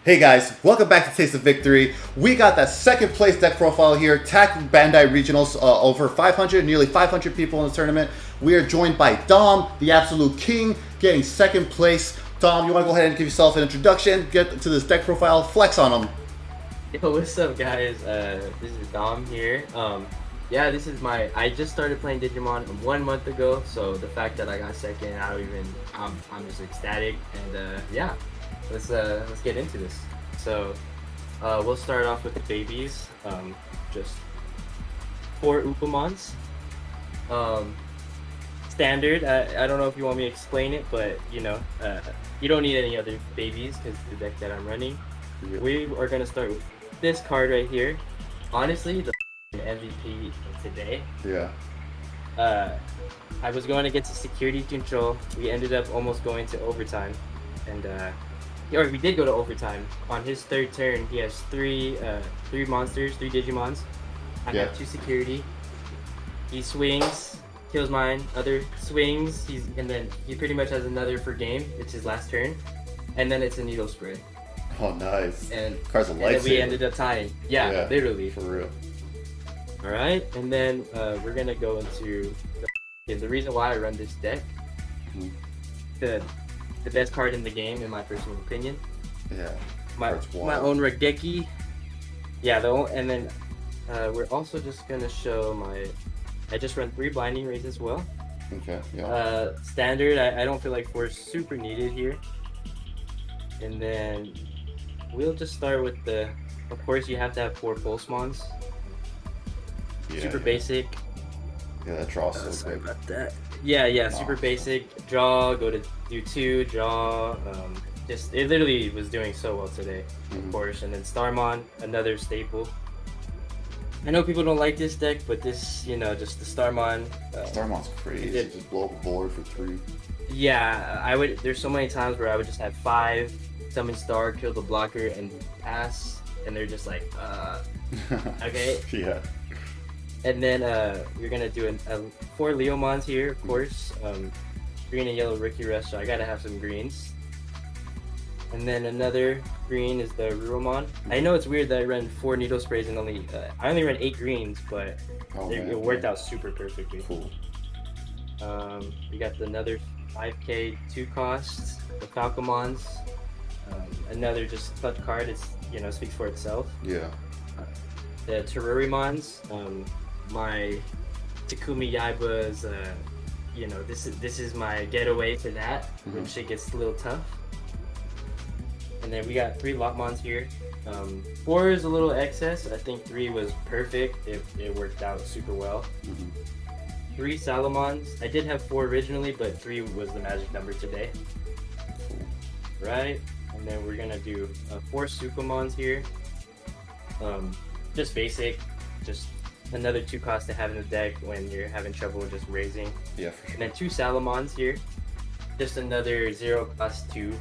Hey guys, welcome back to Taste of Victory. We got that second place deck profile here, TAC Bandai Regionals, over 500, nearly 500 people in the tournament. We are joined by Dom, the absolute king, getting second place. Dom, you want to go ahead and give yourself an introduction, get to this deck profile, flex on them. Yo, what's up guys? This is Dom here. Yeah, this is I just started playing Digimon 1 month ago, so the fact that I got second, I'm just ecstatic, and yeah, let's get into this. So, we'll start off with the babies, just 4 Upamons. Standard, I don't know if you want me to explain it, but you know, you don't need any other babies because the deck that I'm running. We are gonna start with this card right here. Honestly, the MVP of today. Yeah. I was going against a security control. We ended up almost going to overtime, and or we did go to overtime. On his third turn, he has three monsters, 3 Digimons. I have 2 security. He swings, kills mine. Other swings. And then he pretty much has another for game. It's his last turn, and then it's a needle spray. Oh, nice. And card's a and then we lightsaber. ended up tying. Yeah, literally. For real. All right, and then we're gonna go into the reason why I run this deck. The best card in the game, in my personal opinion. Yeah. My own Regeki. Yeah, and then we're also just gonna show I just run 3 Blinding Rays as well. Okay. Yeah. Standard. I don't feel like 4 is super needed here. And then we'll just start with of course you have to have 4 Pulsemons. Super basic. Yeah, that draws so Sorry quick. about that. Yeah, super basic. Draw, go to do 2, draw. Just it literally was doing so well today, of course. And then Starmon, another staple. I know people don't like this deck, but this, just the Starmon. Starmon's crazy. Just blow up a board for 3. Yeah, there's so many times where I would just have 5, summon Star, kill the blocker, and pass, and they're just like, okay. Yeah. And then we're gonna do 4 Liollmons here, of course. Green and yellow Ricky Rush, so I gotta have some greens. And then another green is the Aruraumon. I know it's weird that I ran 4 needle sprays and I only ran 8 greens, but it worked out super perfectly. Cool. We got another 5k 2 costs, the Falcomons. Another just cut card. It's speaks for itself. Yeah. The Turuiemons. My Takumi Yaiba's, this is my getaway to that when shit gets a little tough. And then we got 3 Lopmons here. 4 is a little excess. I think 3 was perfect. It worked out super well. 3 Salamons. I did have 4 originally, but 3 was the magic number today. Right? And then we're gonna do 4 Tsukaimons here. Just basic, just another 2 cost to have in the deck when you're having trouble just raising. Yeah, for sure. And then 2 Salamons here, just another 0 cost 2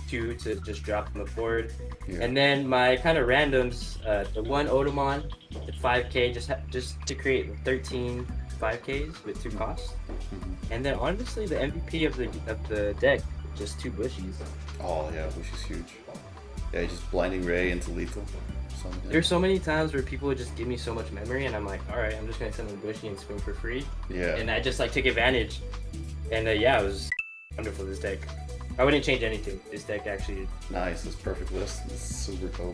to just drop on the board. Yeah. And then my kind of randoms, the 1 Otamamon, the 5k, just to create 13 5ks with 2 costs. And then honestly, the MVP of the deck, just 2 Bushies. Oh yeah, which is huge. Yeah, just Blinding Ray into lethal. There's so many times where people would just give me so much memory, and I'm like, all right, I'm just gonna send them Bushi and swing for free. Yeah. And I just took advantage, and yeah, it was wonderful. This deck, I wouldn't change anything. This deck actually nice. It's perfect list. It's super cool.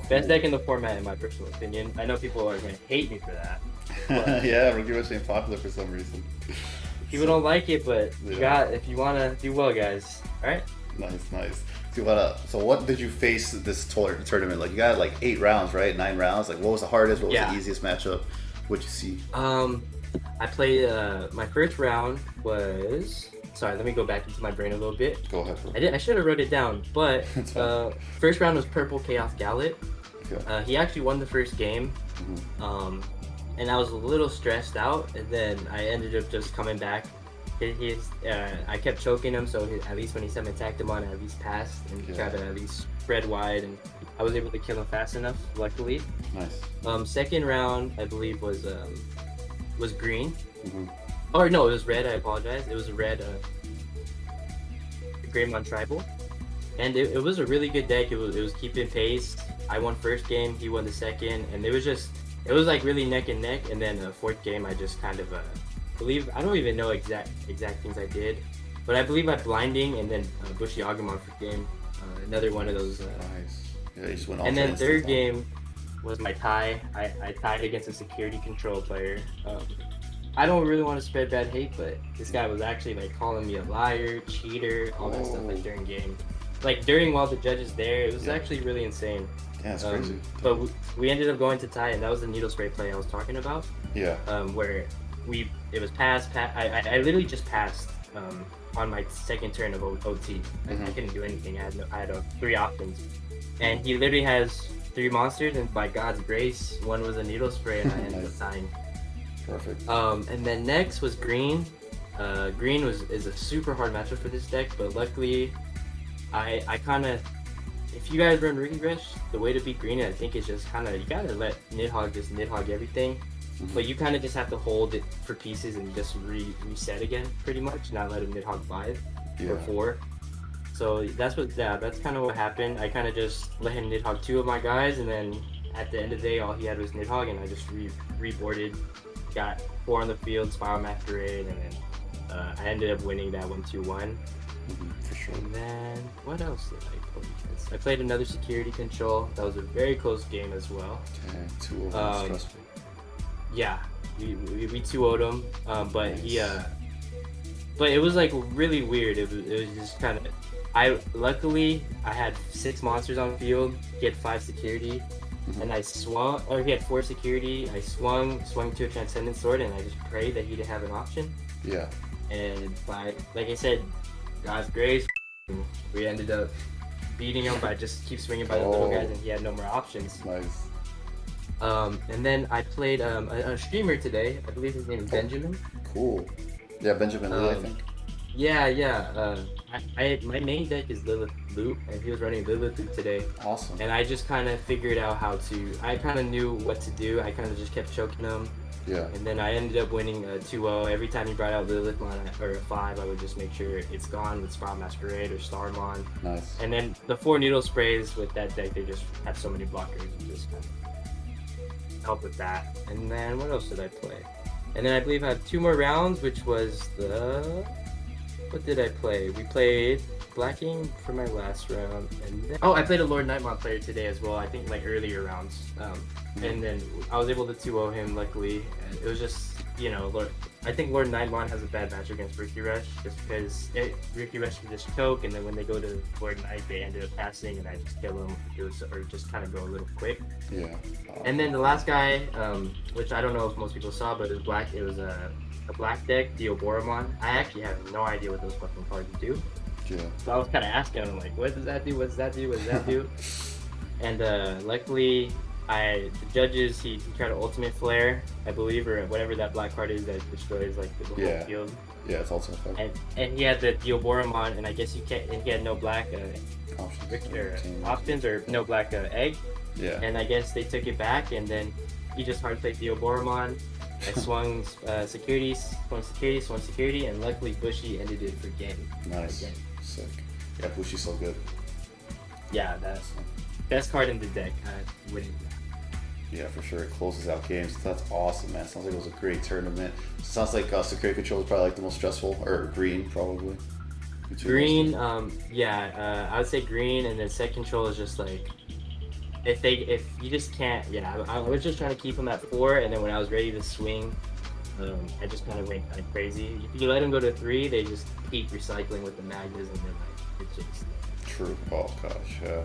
Best deck in the format, in my personal opinion. I know people are gonna hate me for that. Yeah, Regulus ain't popular for some reason. People don't like it, but if you wanna do well, guys. All right. Nice. So what did you face this tournament? Like you got 8 rounds, right? 9 rounds. Like what was the hardest? What was the easiest matchup? What'd you see? I played my first round was. Sorry, let me go back into my brain a little bit. Go ahead. I should have wrote it down, but first round was Purple Chaos Gallet. Okay. He actually won the first game, and I was a little stressed out, and then I ended up just coming back. I kept choking him, so at least when he summoned Tactimon, I at least passed and tried to at least spread wide, and I was able to kill him fast enough, luckily. Nice. Second round, I believe, was green. Or no, it was red. I apologize. It was a red Greymon Tribal. and it was a really good deck. It was keeping pace. I won first game, he won the second, and it was like really neck and neck. And then fourth game, I just kind of I don't even know exact things I did, but I believe I blinding and then BushiAgumon for game. Another one of those. Nice. Yeah, you just went all and then third game was my tie. I tied against a security control player. I don't really want to spread bad hate, but this guy was actually like calling me a liar, cheater, all that stuff like during game. Like during while the judges there, it was actually really insane. Yeah, it's crazy. But we ended up going to tie, and that was the needle spray play I was talking about. Yeah. Where it was pass. I literally just passed on my second turn of OT. I couldn't do anything. I had 3 options, and he literally has 3 monsters, and by God's grace, one was a needle spray, and I ended up tying. Perfect. And then next was green. Green is a super hard matchup for this deck, but luckily, I kind of, if you guys run Rookie Rush, the way to beat green, I think, is just kind of, you gotta let Nidhogg just Nidhogg everything, but you kind of just have to hold it for pieces and just reset again, pretty much, not let him Nidhogg 5 or 4. So that's kind of what happened. I kind of just let him Nidhogg 2 of my guys, and then at the end of the day, all he had was Nidhogg, and I just reboarded, got 4 on the field, Spiral Masquerade, and then I ended up winning that 1-2-1. For sure. And then what else did I play? I played another security control. That was a very close game as well. Okay, 2 of them stressful. Yeah, we 2-0'd him, but nice. But it was like really weird. It was just kind of. Luckily I had 6 monsters on the field. He had 5 security, and I swung. Or he had 4 security. I swung to a Transcendent Sword, and I just prayed that he didn't have an option. Yeah. And like I said, God's grace, we ended up beating him by just keep swinging by the little guys, and he had no more options. Nice. And then I played a streamer today. I believe his name is Benjamin. Cool. Yeah, Benjamin Lee, I think. Yeah. My main deck is Lilith Loop, and he was running Lilith Loop today. Awesome. And I just kind of figured out how to. I kind of knew what to do. I kind of just kept choking him. Yeah. And then I ended up winning 2-0. Every time he brought out Lilithmon or a 5, I would just make sure it's gone with Spiral Masquerade or Starmon. Nice. And then the 4 needle sprays with that deck, they just have so many blockers and just kind of help with that. And then what else did I play? And then I believe I had 2 more rounds, which was what did I play? We played Blacking for my last round, and then, I played a Lord Nightmon player today as well. I think like earlier rounds, and then I was able to 2-0 him. Luckily, and it was just I think Lord Nightmon has a bad match against Rookie Rush, just because Rookie Rush can just choke, and then when they go to Lord Knight, they ended up passing, and I just kill him. Or just kind of go a little quick. Yeah. And then the last guy, which I don't know if most people saw, but it was a black deck, Aruraumon. I actually have no idea what those fucking cards do. Yeah. So I was kind of asking him, like, what does that do? What does that do? What does that do? And luckily, the judges, he tried to Ultimate Flare, I believe, or whatever that black card is that destroys like the whole field. Yeah, it's Ultimate Flare. And he had the Aruraumon, and I guess he had no black options or no black egg. Yeah. And I guess they took it back, and then he just hard played Aruraumon. I swung security, and luckily Bushi ended it for game. Nice. Again. Sick. Yeah, Bushi's so good. Yeah, that's best card in the deck. Winning that. Yeah, for sure. It closes out games. That's awesome, man. Sounds like it was a great tournament. Sounds like security control is probably like the most stressful, or green probably. Green, I would say green, and then set control is just like if you just can't. Yeah, I was just trying to keep him at 4, and then when I was ready to swing, I just kind of went kind of crazy. If you let him go to 3, they just keep recycling with the magnets, and then like it's just. True. Oh gosh, yeah.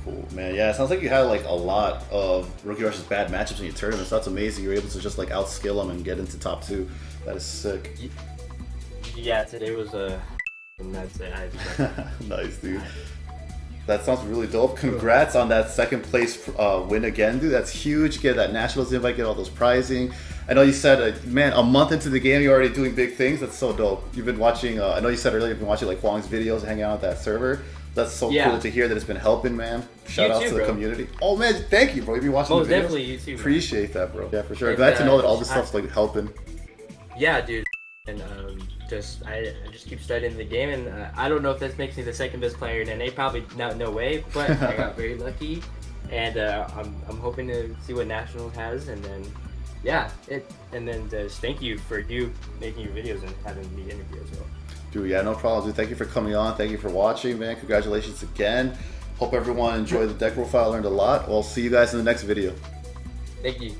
Cool, man. Yeah, it sounds like you had like a lot of Rookie Rush's bad matchups in your tournaments. That's amazing. You're able to just like outskill them and get into top 2. That is sick. Yeah, today was and that's it. Nice, dude. That sounds really dope. Congrats on that second place win again, dude. That's huge. Get that Nationals invite, get all those prizing. I know you said, man, a month into the game, you're already doing big things. That's so dope. You've been watching, I know you said earlier, you've been watching like Huang's videos, hanging out at that server. That's so cool to hear that it's been helping, man. Shout out to the community. Oh, man, thank you, bro. You've been watching the videos. Definitely, you too, bro. Appreciate that, bro. Yeah, for sure. Glad to know that all this stuff's like helping. Yeah, dude. And I just keep studying the game, and I don't know if this makes me the second best player in NA. Probably no way, but I got very lucky, and I'm hoping to see what Nationals has, and then just thank you for you making your videos and having me interview as well. Dude, yeah, no problem, dude. Thank you for coming on. Thank you for watching, man. Congratulations again. Hope everyone enjoyed the deck profile, learned a lot. We'll see you guys in the next video. Thank you.